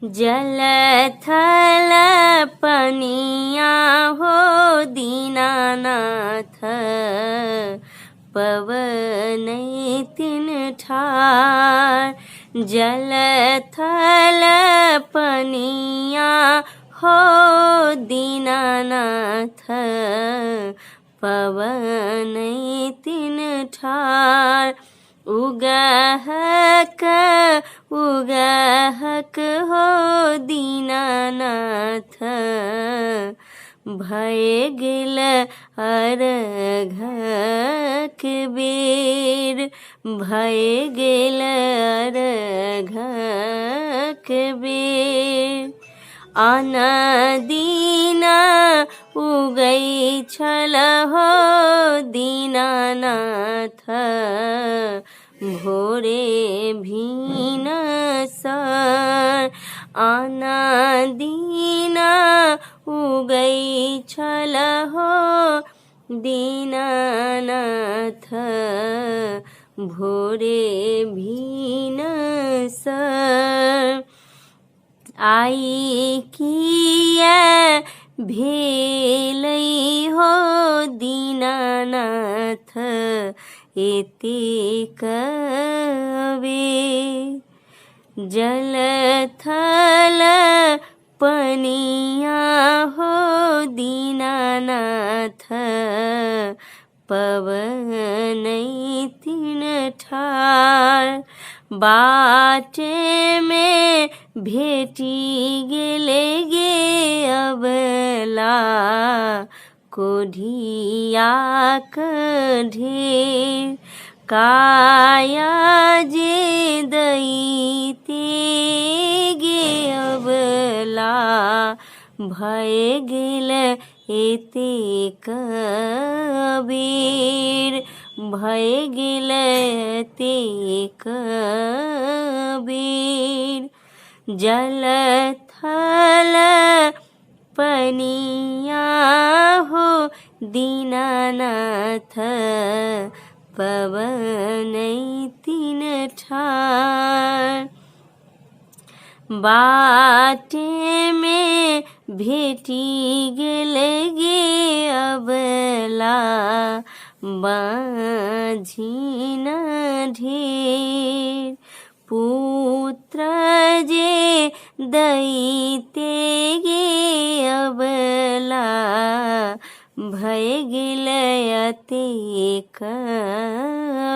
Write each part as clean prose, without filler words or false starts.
जल थल पनिया हो दीनानाथ, पवन तिन ठार। जल थल पनिया हो दीनानाथ, पवन तिन ठार। उगहक उगहक हो दीनानाथ, भय गेल अरघक बेर। भय गेल अरघक बेर। आन दिन उगै छल हो दीनानाथ, भोरे भिनसर। आन दिन उगै छल हो दीनानाथ, भोरे भिनसर। आई किया भेलै हो दीनानाथ, एतेक बेर। जल थल पनिया हो दीनानाथ, पवन तिन ठार। बाटे में भेटी गेले गे अबला, कोढ़ियाक ढेर। काया जे दैते गे अबला, भय गेल एतेक बेर। भय गेल एतेक बेर। जल थल पनिया हो दीनानाथ, पवन तिन ठार। बाटे में भेटी गेल गे अबला, बाँझिन ढेर। पुत्र जे दैते गे अबला, भय गेल एतेक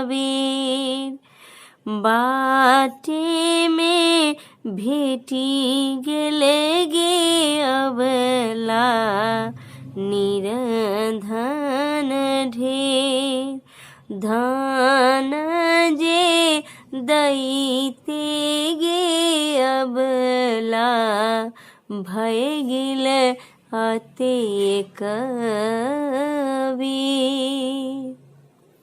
बेर। बाटे में भेटी गेल गे अबला, निर्धन ढेर। धन जे दैते गे अबला, भय गेल एतेक बेर।